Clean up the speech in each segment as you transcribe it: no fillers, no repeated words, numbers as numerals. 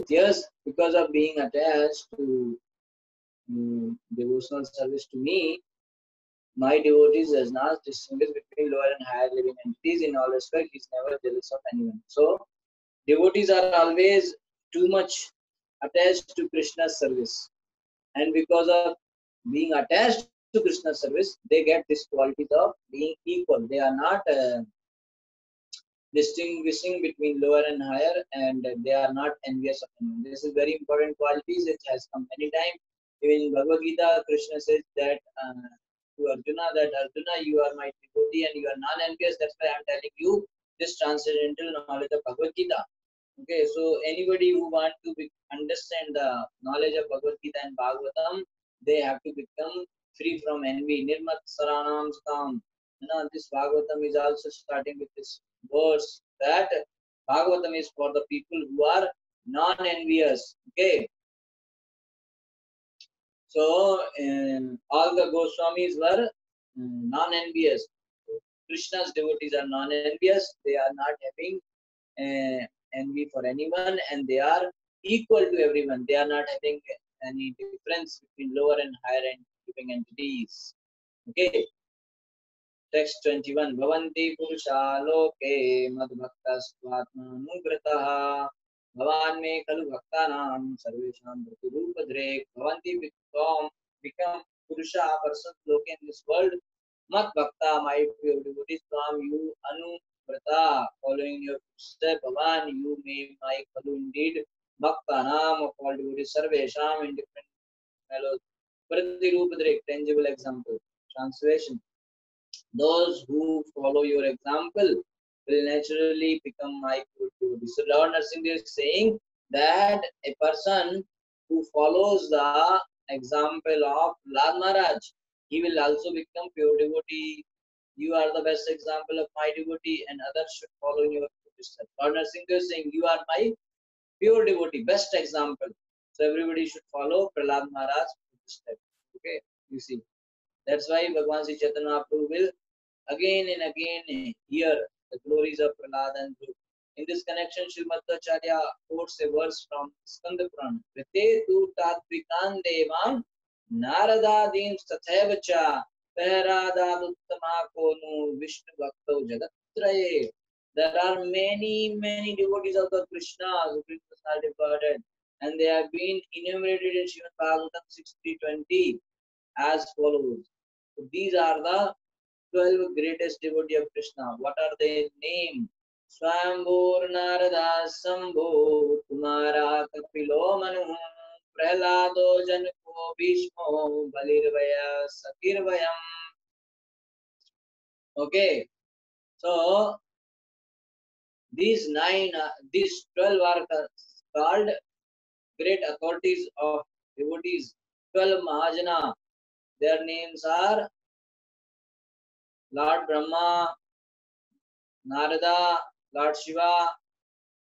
Yes, because of being attached to devotional service to me, my devotees does not distinguish between lower and higher living entities in all respects. He is never jealous of anyone. So devotees are always too much attached to Krishna's service, and because of being attached to Krishna's service, they get this qualities of being equal. They are not distinguishing between lower and higher, and they are not envious of anyone. This is very important qualities. It has come many times. Even in Bhagavad Gita, Krishna says that to Arjuna, that Arjuna, you are my devotee and you are non-envious. That's why I am telling you this transcendental knowledge of Bhagavad Gita. Okay, so anybody who want to understand the knowledge of Bhagavad Gita and Bhagavatam, they have to become free from envy. Nirmat Saranam Stam. This Bhagavatam is also starting with this verse that Bhagavatam is for the people who are non-envious. Okay, so all the Goswamis were non-envious. Krishna's devotees are non-envious. They are not having envy for anyone, and they are equal to everyone. They are not having any difference between lower and higher living entities. Okay. Text 21. Bhavanti purusha loke madbhaktasvatmanugrataha bhavan me khalu bhaktanam sarvesham pratirupadre. Bhavanti become purusha, persons loke in this world. Mat bhakta, my pure devotees, from you anuvrata, following your footsteps. Bhavan, you may my khalu indeed. Bhaktanam of all devotees, sarvesham in different mellows. Pratirupadre, tangible example. Translation. Those who follow your example will naturally become my good devotees. So Lord Nrsimha is saying that a person who follows the example of Prahlad Maharaj, he will also become pure devotee. You are the best example of my devotee, and others should follow in your footsteps. Lord Nrsimha is saying, you are my pure devotee, best example. So everybody should follow Prahlad Maharaj's footsteps. Okay, you see. That's why Bhagavan Sri Chaitanya Mahaprabhu will again and again hear the glories of Prahlad and Dhruv. In this connection, Srimad Acharya quotes a verse from Skanda Purana. Prite tu tatvikan devan naradadin sathaivacha peradadutama konu vishnu bhakto jagatraye. There are many devotees of the Krishna who are departed, and they have been enumerated in Srimad Bhagavatam 6.320 as follows. So these are the 12 greatest devotee of Krishna. What are their names? Swambhur Narada Sambho Kumara Kapilo Manu Prahlado Janako Bhishmo Balirvaya Sakirvayam. Okay, so these 12 are called great authorities of devotees. 12 Mahajana. Their names are Lord Brahma, Narada, Lord Shiva,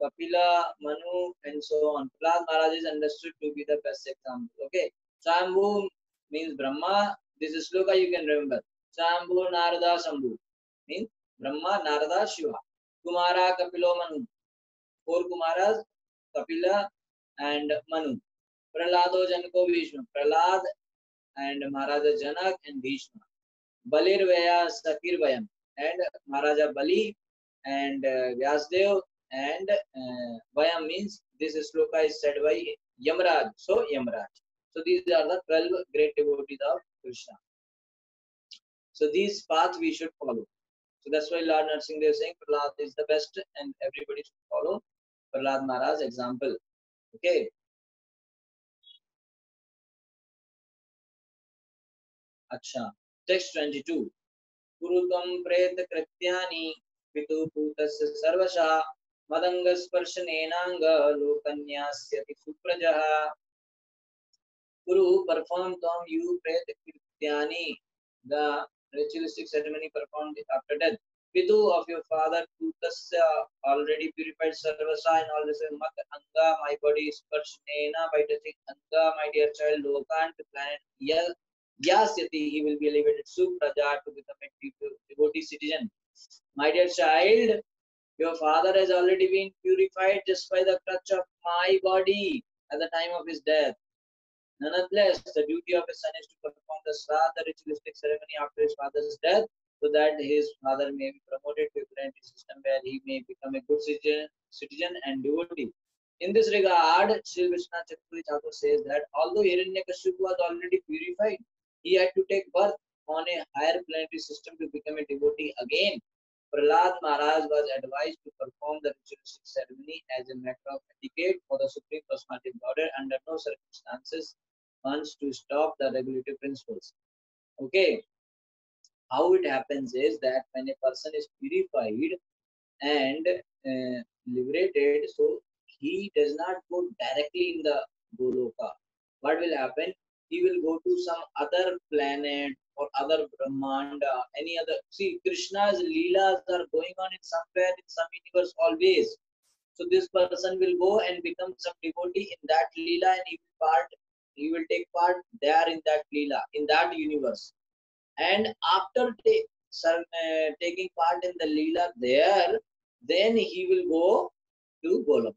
Kapila, Manu, and so on. Prahlad Maharaj is understood to be the best example. Okay. Shambhu means Brahma. This is sloka you can remember. Shambhu, Narada, Shambhu means Brahma, Narada, Shiva. Kumara, Kapilo, Manu. 4 Kumaras, Kapila and Manu. Prahlado, Janako, Vishnu. Prahlad and Maharaja Janak and Bhishma. Balir Vaya Sakir Vayam and Maharaja Bali and Vyasdev and Vayam means this sloka is said by Yamraj. So Yamraj. So these are the 12 great devotees of Krishna. So these paths we should follow. So that's why Lord Nrsimha is saying Prahlad is the best and everybody should follow Prahlad Maharaj's example. Okay. Acha. Text 22. Kurutam preta krityani pitu putasya sarvasha madanga sparshanenanga lokanyasyati suprajaha. Guru performed on you preta krityani, the ritualistic ceremony performed after death. Pitu of your father putasya already purified sarvasa and all this mat anga, my body sparshanena, by touching anga, my dear child, lokan to planet Yasyati, he will be elevated Supraja to become a devotee citizen. My dear child, Your father has already been purified just by the touch of my body at the time of his death. Nonetheless, the duty of a son is to perform the Shraddha ritualistic ceremony after his father's death, so that his father may be promoted to a planetary system where he may become a good citizen and devotee. In this regard, Sri Vishnu Chakravarti Thakur says that although Hiranyakashipu was already purified, he had to take birth on a higher planetary system to become a devotee again. Prahlad Maharaj was advised to perform the ritualistic ceremony as a matter of etiquette for the Supreme Personality of Godhead. Under no circumstances wants to stop the regulative principles. Okay, how it happens is that when a person is purified and liberated, so he does not go directly in the Goloka. What will happen? He will go to some other planet or other Brahmanda, any other. See, Krishna's Leelas are going on in somewhere in some universe always. So this person will go and become some devotee in that Leela, and he will take part there in that Leela, in that universe. And after taking part in the Leela there, then he will go to Golok.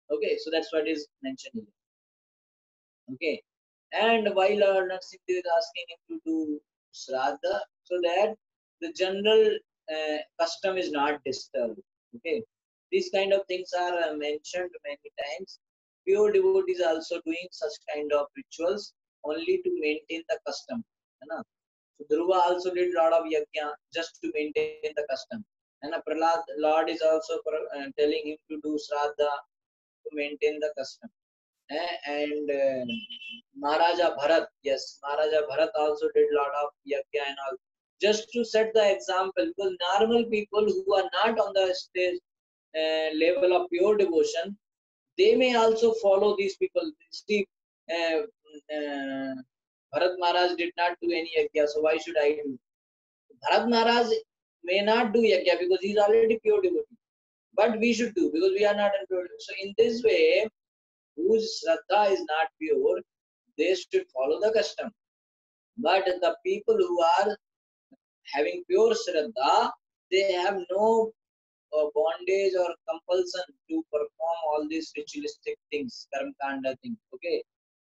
Okay, so that's what is mentioned here. Okay, and while Narsimha is asking him to do Shraddha, so that the general custom is not disturbed. Okay, these kind of things are mentioned many times. Pure devotees also doing such kind of rituals only to maintain the custom. है ना? So Dhruva also did a lot of yajna just to maintain the custom. And Prahlad, Lord is also telling him to do Shraddha to maintain the custom. And Maharaja Bharat, yes, Maharaja Bharat also did a lot of yajna and all, just to set the example. Because normal people who are not on the stage level of pure devotion, they may also follow these people. See, uh, Bharat Maharaj did not do any yajna, so why should I do? Bharat Maharaj may not do yajna because he is already pure devotee. But we should do because we are not pure. So in this way, whose Shraddha is not pure, they should follow the custom. But the people who are having pure Shraddha, they have no bondage or compulsion to perform all these ritualistic things, karma kanda things. Okay.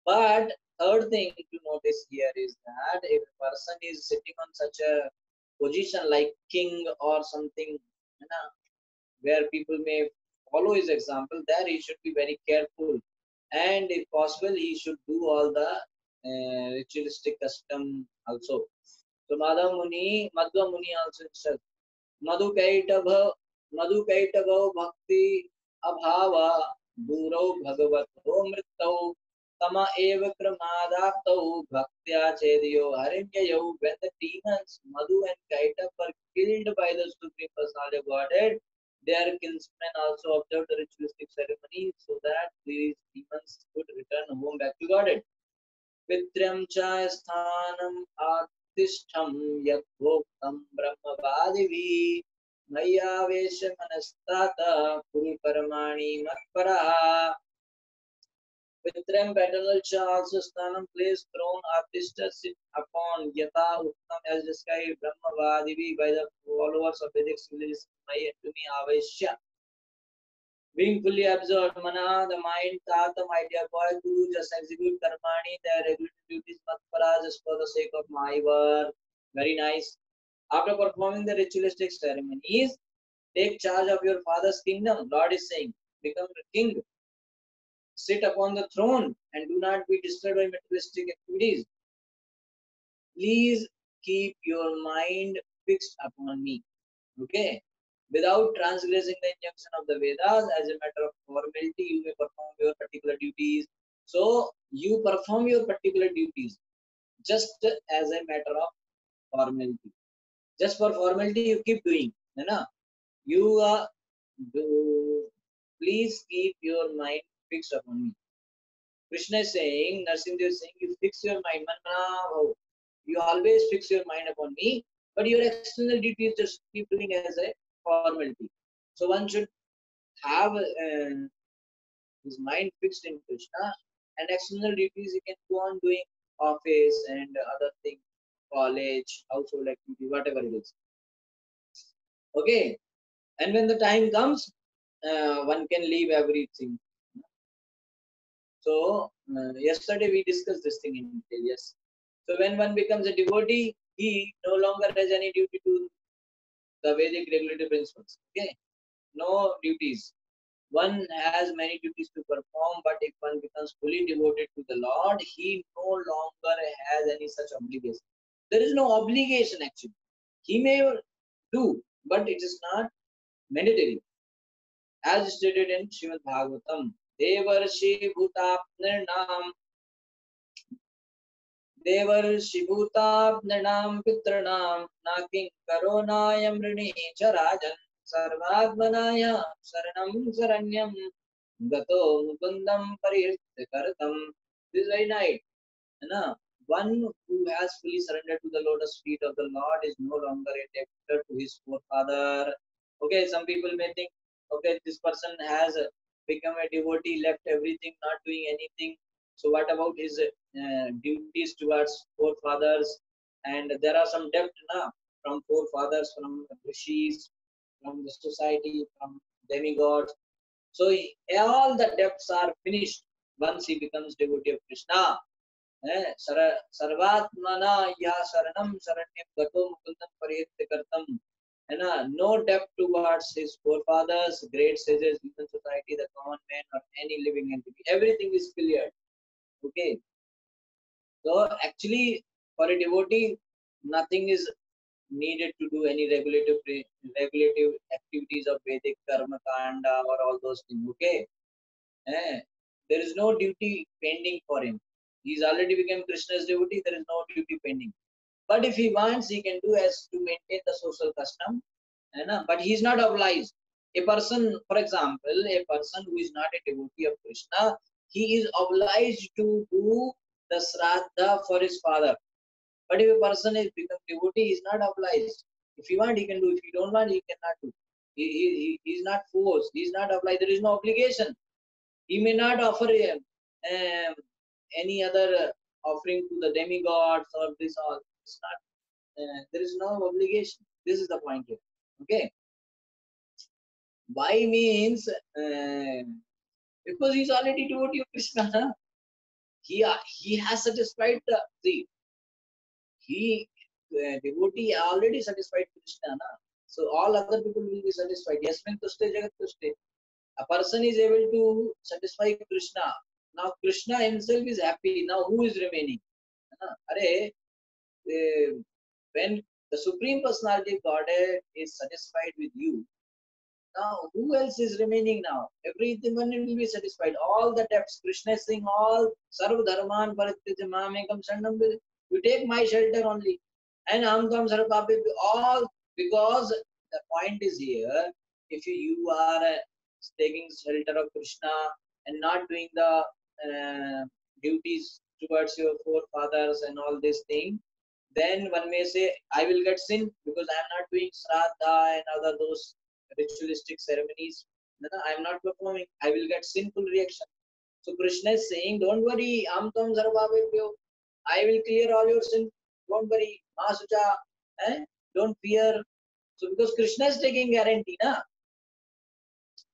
But third thing to notice here is that if a person is sitting on such a position like king or something, you know, where people may follow his example, there he should be very careful. And if possible, he should do all the ritualistic custom also. So Madhva Muni also says, Madhukaitava Bhakti Abhava Durau Bhagavato Mrittau Tama Eva Kramadaptau Bhaktya Chediyo Harinyayo. When the demons Madhu and Kaitav were killed by the Supreme Personality of Godhead, their kinsmen also observed the ritualistic ceremony so that these demons could return home back to Godhead. पितृं च स्थानम् आतिष्ठं यद्भोक्तं ब्रह्मवादिभिः मय्यावेश मनस्तातः कुरु कर्माणि मत्परः. Pitrem paternal cha also sthanam place throne artista sit upon yata uttam as described Brahmavadivi by the followers of Vedic civilization. Maya to me aveshya. Being fully absorbed, mana, the mind, tata, my dear boy, guru, just execute karmani, their regular duties, matpara, just for the sake of my work. Very nice. After performing the ritualistic ceremonies, take charge of your father's kingdom. Lord is saying, become the king. Sit upon the throne and do not be disturbed by materialistic activities. Please keep your mind fixed upon me. Okay? Without transgressing the injunction of the Vedas, as a matter of formality, you may perform your particular duties. So, you perform your particular duties just as a matter of formality. Just for formality, you keep doing. Right? You please keep your mind fixed upon me. Krishna is saying, Narsimha is saying, you fix your mind. You always fix your mind upon me, but your external duties just keep doing as a formality. So one should have his mind fixed in Krishna, and external duties he can go on doing office and other things, college, household activity, whatever it is. Okay. And when the time comes, one can leave everything. So yesterday we discussed this thing in detail. Yes. So when one becomes a devotee, he no longer has any duty to the Vedic regulative principles. Okay, no duties. One has many duties to perform, but if one becomes fully devoted to the Lord, he no longer has any such obligation. There is no obligation actually. He may do, but it is not mandatory. As stated in Srimad Bhagavatam, Devarshi Bhutapnirnam देवर्षिभूताप्नृणां पितॄणां नाकिं करोनायं ऋणे च राजन् सर्वात्मनाय शरणं शरण्यं गतो मुकुन्दं परिहृत्य करतम. This very night, na, one who has fully surrendered to the lotus feet of the Lord is no longer a debtor to his forefather. Okay, some people may think, okay, this person has become a devotee, left everything, not doing anything. So what about his duties towards forefathers? And there are some debt na, from forefathers, from rishis, from the society, from demigods. So all the debts are finished once he becomes devotee of Krishna. सर्वात्मना या शरणम शरण्यम गतो मुकुंदम परिहृत्य करतम, है ना. No debt towards his forefathers, great sages, human society, the common man, or any living entity. Everything is cleared. Okay. So actually, for a devotee, nothing is needed to do any regulative activities of Vedic karma kanda or all those things. Okay. Eh, there is no duty pending for him. He's already become Krishna's devotee. There is no duty pending. But if he wants, he can do as to maintain the social custom. But he is not obliged. A person, for example, a person who is not a devotee of Krishna, he is obliged to do the Shraddha for his father. But if a person is become devotee, he is not obliged. If he want, he can do. If he don't want, he cannot do. He is not forced. He is not obliged. There is no obligation. He may not offer any other offering to the demigods or this all. It's not. There is no obligation. This is the point here. Okay. Why means because he's already devotee of Krishna. Huh? He has satisfied the he devotee already satisfied Krishna. Na? So all other people will be satisfied. Yasmin tuste jagat tuste. A person is able to satisfy Krishna. Now Krishna himself is happy. Now who is remaining? When the Supreme Personality of Godhead is satisfied with you, now who else is remaining now? Everything one will be satisfied. All the depths, Krishna is saying all Sarv Dharman Parityaja Mamekam Sharnam. You take my shelter only. And Amtam Sarvapapi, all because the point is here, if you are taking shelter of Krishna and not doing the duties towards your forefathers and all this thing, then one may say, I will get sin because I am not doing Shraddha and other those ritualistic ceremonies. I am not performing. I will get sinful reaction. So Krishna is saying, don't worry, Amtam Sarvabhyo. I will clear all your sins. Don't worry, Masucha. Don't fear. So because Krishna is taking guarantee, na?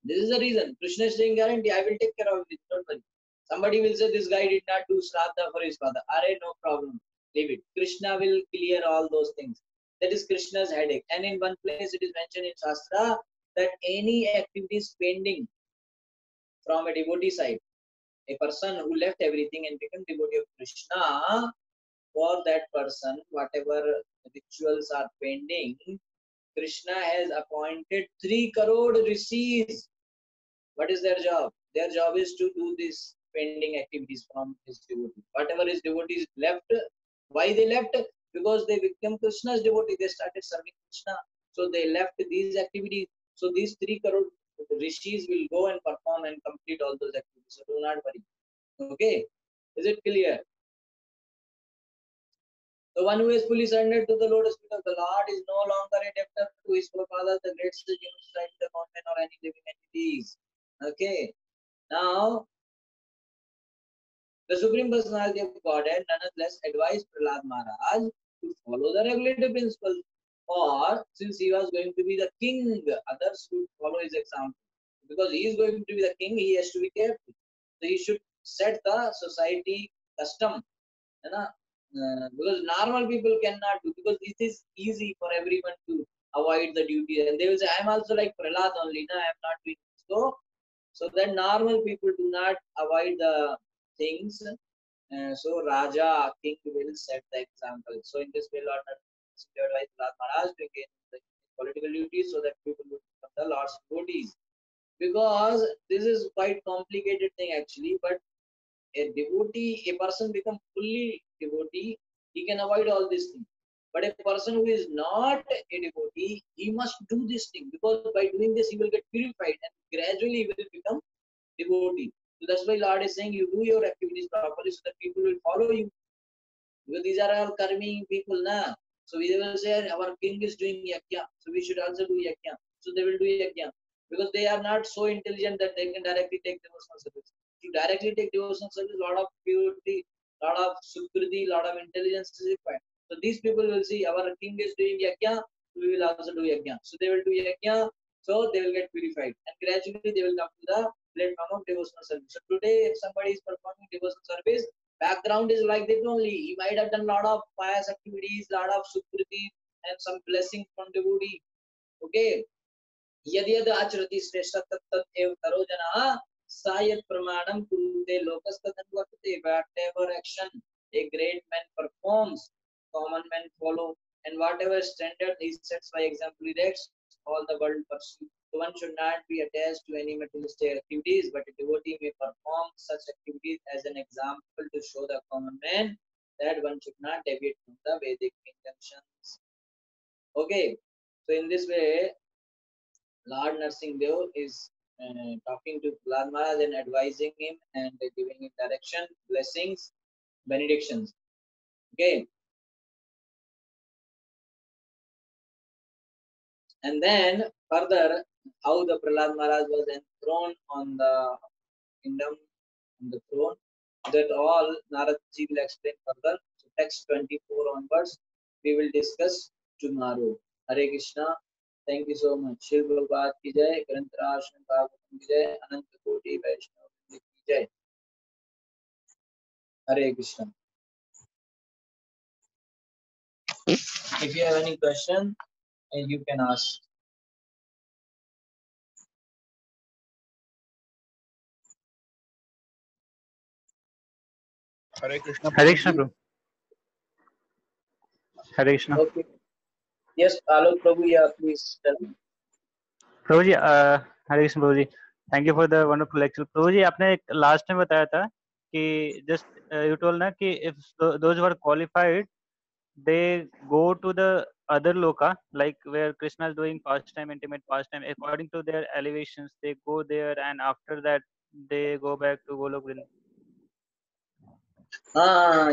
This is the reason. Krishna is taking guarantee. I will take care of it. Don't worry. Somebody will say this guy did not do Shraddha for his father. Are no problem. Leave it. Krishna will clear all those things. That is Krishna's headache. And in one place it is mentioned in Shastra that any activities pending from a devotee side, a person who left everything and became devotee of Krishna, for that person, whatever rituals are pending, Krishna has appointed 3 crore rishis. What is their job? Their job is to do these pending activities from his devotee. Whatever his devotees left, why they left? Because they became Krishna's devotee. They started serving Krishna. So they left these activities. So these 3 crore rishis will go and perform and complete all those activities. So do not worry. Okay. Is it clear? The one who is fully surrendered to the lotus feet of the Lord is no longer a debtor to his forefathers, the great sage, the mountain, or any living entities. Okay. Now, the Supreme Personality of Godhead nonetheless advised Prahlad Maharaj to follow the regulative principles. or since he was going to be the king, others would follow his example. Because he is going to be the king, he has to be careful. So he should set the society custom. You know? Because normal people cannot do, because it is easy for everyone to avoid the duty, and they will say, I'm also like Prahlad only, no, I'm not doing so. So that normal people do not avoid the things. So Raja, king will set the example. So in this way, Lord advised Maharaj to engage in the political duties so that people would become the Lord's devotees. Because this is quite complicated thing actually, but a devotee, a person become fully devotee, he can avoid all these things. But a person who is not a devotee, he must do this thing, because by doing this he will get purified and gradually he will become devotee. So that's why Lord is saying you do your activities properly so that people will follow you. Because these are all karmi people, na. So we will say our king is doing yakya, so we should also do yakya. So they will do yakya because they are not so intelligent that they can directly take devotional service. To directly take devotional service, lot of purity, lot of sukriti, lot of intelligence is required. So these people will see our king is doing yakya, we will also do yakya. So they will do yakya, so they will get purified, and gradually they will come to the platform of devotional service. So today, if somebody is performing devotional service, background is like that only. He might have done a lot of pious activities, lot of sukriti, and some blessings from devotee. Okay. यद यद आचरति श्रेष्ठ तत्त एव करो जना सायत प्रमाणम कुरुते लोकस्तदन्वर्तते. Whatever action a great man performs, common men follow, and whatever standard he sets by example erects, all the world pursue. So one should not be attached to any materialistic activities, but a devotee may perform such activities as an example to show the common man that one should not deviate from the Vedic injunctions. Okay, so in this way, Lord Narsingh Dev is talking to Prahlad Maharaj and advising him and giving him direction, blessings, benedictions. Okay. And then further, how the Prahlad Maharaj was enthroned on the kingdom, on the throne, that all Naradji will explain further. So text 24 onwards, we will discuss tomorrow. Hare Krishna. Thank you so much. Shri Prabhupada ki jai, Granthara Ashram Bhagavatam ki jai, Ananta Koti Vaishnava ki jai. Hare Krishna. If you have any question, you can ask. Hare Krishna. Hare Krishna, Prabhu. Hare Krishna. Okay. Yes, Alok Prabhu, yeah, please tell me. Prabhu ji, Hare Krishna Prabhu ji, thank you for the wonderful lecture. Prabhu ji, आपने last में बताया था कि just you told ना कि if those were qualified they go to the other loka, like where Krishna is doing pastime, intimate pastime, according to their elevations they go there, and after that they go back to Golok Vrinda.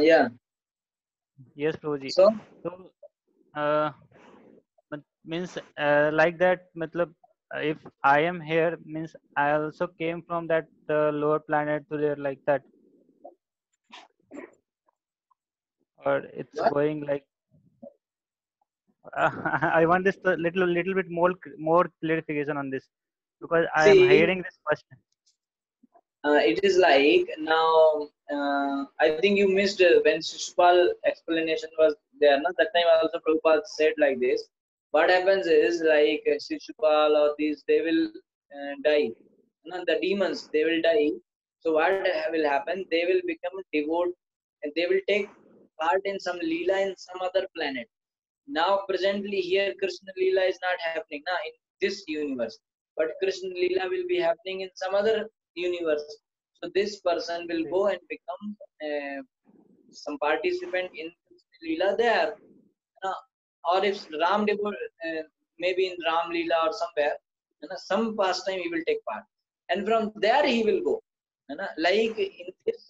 Yeah. Yes Prabhu ji. So means like that, matlab, if I am here means I also came from that lower planet to there, like that, or it's what? going like I want this little bit more clarification on this, because I am See, hearing this first. it is like now. I think you missed when Shishpal explanation was there. No? That time also Prabhupada said like this. What happens is like Shishpal or these, they will die. No, the demons, they will die. So what will happen? They will become devout and they will take part in some leela in some other planet. Now presently here Krishna Leela is not happening now in this universe, but Krishna Leela will be happening in some other universe. So this person will go and become some participant in Krishna Leela there. Or if Ram maybe in Ram Leela or somewhere, some pastime he will take part, and from there he will go. Like in this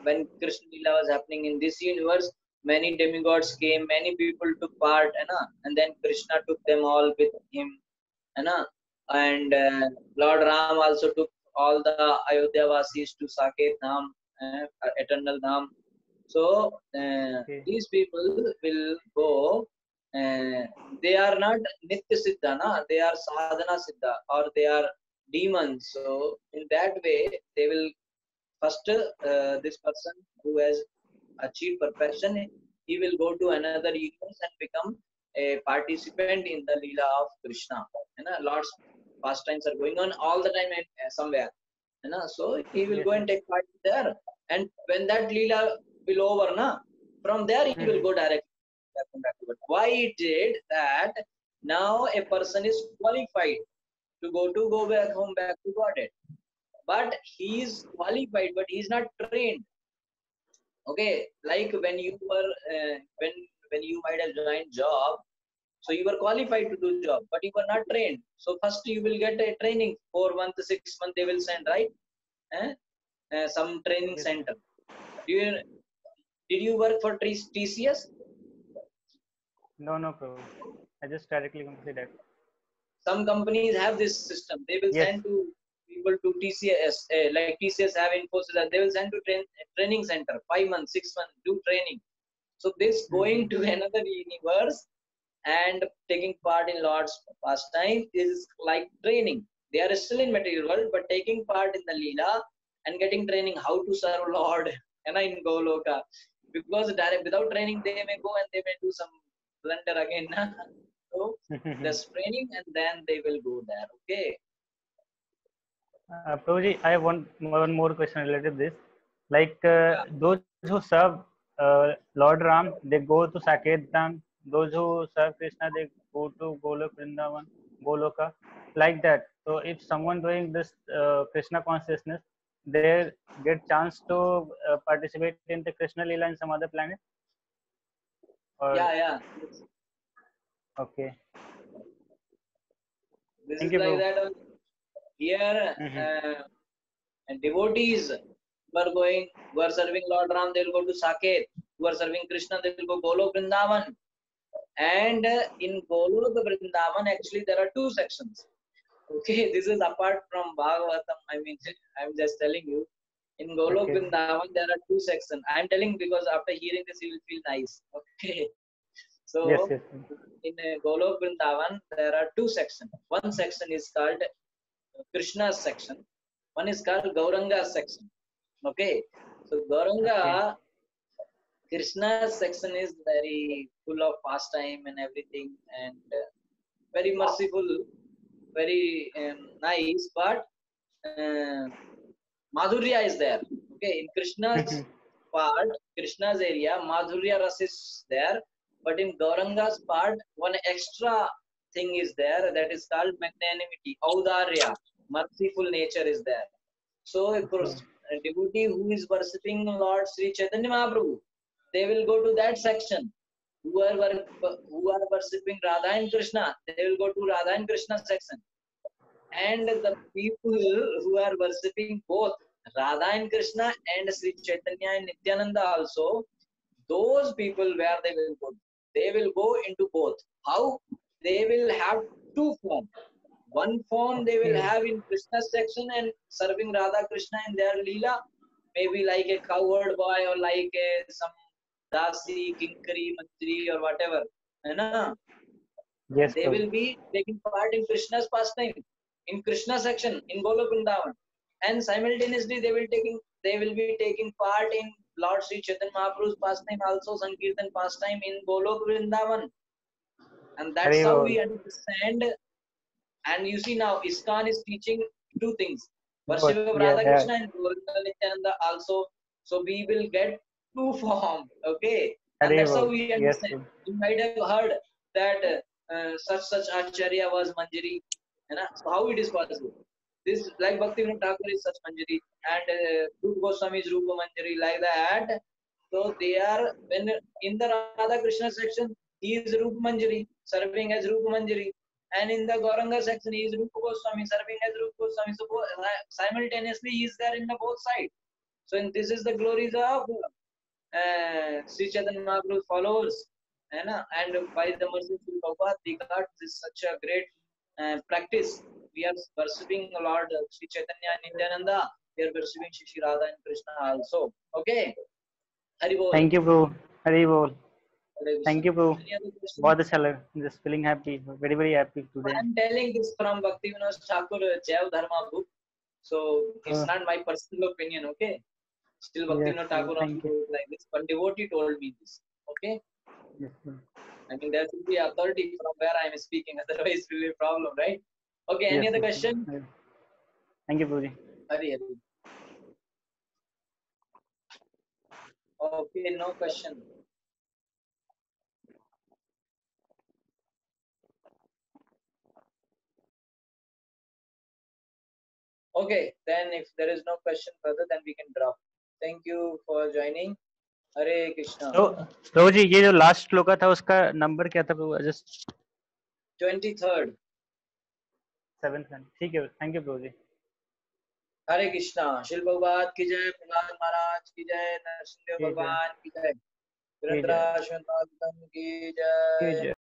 when Krishna Lila was happening in this universe, many demigods came, many people took part, and then Krishna took them all with him, and Lord Ram also took all the Ayodhya Vasis to Saket Dham, eternal Dham. So these people will go they are not nitya siddha, na, they are sadhana siddha, or they are demons. So in that way they will first, this person who has achieved perfection, he will go to another universe and become a participant in the Leela of Krishna. You know, Lord's pastimes are going on all the time somewhere. You know, so he will Yes, go yes. and take part there. And when that Leela will over, na, from there he will go directly back to God. Why it did that? Now a person is qualified to go back home, back to Godhead. But he is qualified, but he is not trained. Okay, like when you were when you might have joined job, so you were qualified to do job, but you were not trained. So first you will get a training, 4 months, 6 months they will send, right? eh? Some training Yes. center. Do you, did you work for TCS? No, no, Prabhu. I just directly come to say that. Some companies have this system. They will Yes. send to people to TCS, like TCS have Infosys, they will send to training center, 5 months, 6 months, do training. So this going to another universe and taking part in Lord's pastime is like training. They are still in material world, but taking part in the Leela and getting training how to serve Lord and in Goloka. Because direct without training, they may go and they may do some blunder again. So there's training and then they will go there. Okay. Prabhuji, I have one more question related to this. Like Yeah. those who serve Lord Ram, they go to Saket Dham. Those who serve Krishna, they go to Golok Vrindavan, Goloka, like that. So if someone doing this Krishna consciousness, they get chance to participate in the Krishna Leela in some other planet. Or Yeah. okay, This thank is you, like Prabhu. that only. Here, and devotees who are going, who are serving Lord Ram, they will go to Saket. Who are serving Krishna, they will go Golok Vrindavan. And in Golok Vrindavan, actually, there are two sections. Okay, this is apart from Bhagavatam. I mean, I'm just telling you. In Golok Okay. Vrindavan, there are two sections. I'm telling because after hearing this, you will feel nice. Okay. So, Yes, yes. in Golok Vrindavan, there are two sections. One section is called Krishna's section. One is called Gauranga's section. Okay. So, Okay. Gauranga, Krishna's section is very full of pastime and everything, and very merciful, very nice, but Madhurya is there. Okay, in Krishna's part, Krishna's area, Madhurya Ras is there, but in Gauranga's part, one extra thing is there that is called magnanimity, Audarya, merciful nature is there. So a devotee who is worshipping Lord Sri Chaitanya Mahaprabhu, they will go to that section. Who are worshipping Radha and Krishna, they will go to Radha and Krishna section. And the people who are worshipping both Radha and Krishna and Sri Chaitanya and Nityananda also, those people where they will go, they will go into both. How? They will have two forms. One form they will Okay. have in Krishna section and serving Radha Krishna in their Leela, maybe like a cowherd boy or like some Dasi, Kinkari, Mantri or whatever. Yes, They Prabhu. will be taking part in Krishna's pastime, in Krishna section, in Golok Vrindavan. And simultaneously they will be taking part in Lord Sri Chaitanya Mahaprabhu's pastime, also Sankirtan pastime in Golok Vrindavan. And that's how Haribol. we understand. And you see now, ISKCON is teaching two things. Worship Both. of Yeah, Radha yeah. Krishna and Gauranga Nityananda also. So we will get two forms, okay? And that's how Haribol. we Yes, understand. Prabhu. You might have heard that such Acharya was Manjari. So how it is possible? This, like Bhaktivinoda Thakur is such Manjari, and Rupa Goswami is Rupa Manjari, like that. So they are, when in the Radha Krishna section, he is Rupa Manjari, serving as Rupa Manjari. And in the Gauranga section, he is Rupa Goswami, serving as Rupa Goswami. So simultaneously, he is there in the both sides. So this is the glories of Sri Chaitanya Mahaprabhu's followers. And by the mercy of Prabhupada, we got this such a great practice. We are worshipping Lord Sri Chaitanya and Nityananda. We are worshipping Shri Radha and Krishna also. Okay. Hari Bol. Thank you, Prabhu. Haribol. Thank you, Prabhu. Any other question? बहुत अच्छा लगा. Just feeling happy, very happy today. I'm telling this from Bhakti Vinod Thakur Jaiv Dharma book, so it's not my personal opinion, okay? Still Bhakti Yes, Vinod Thakur thank also you. like this, but devotee told me this, okay? Yes, sir. I mean, there should be authority from where I am speaking, otherwise it will be a problem, right? Okay, any Yes, other yes, question? yes. Thank you, Prabhuji. Hari, Hari. Okay, no question. Okay, then if there is no question further, then we can drop. Thank you for joining. Hare Krishna. तो प्रभुजी ये जो last shloka था उसका number क्या था प्रभु? Just 23rd. 7th. ठीक है, thank you प्रभुजी. हरे कृष्णा. शिल भगवान की जय, प्रहलाद महाराज की जय, नरसिंह की जय. भगवान की जय, की जय. वीरेंद्र की की जय. जय.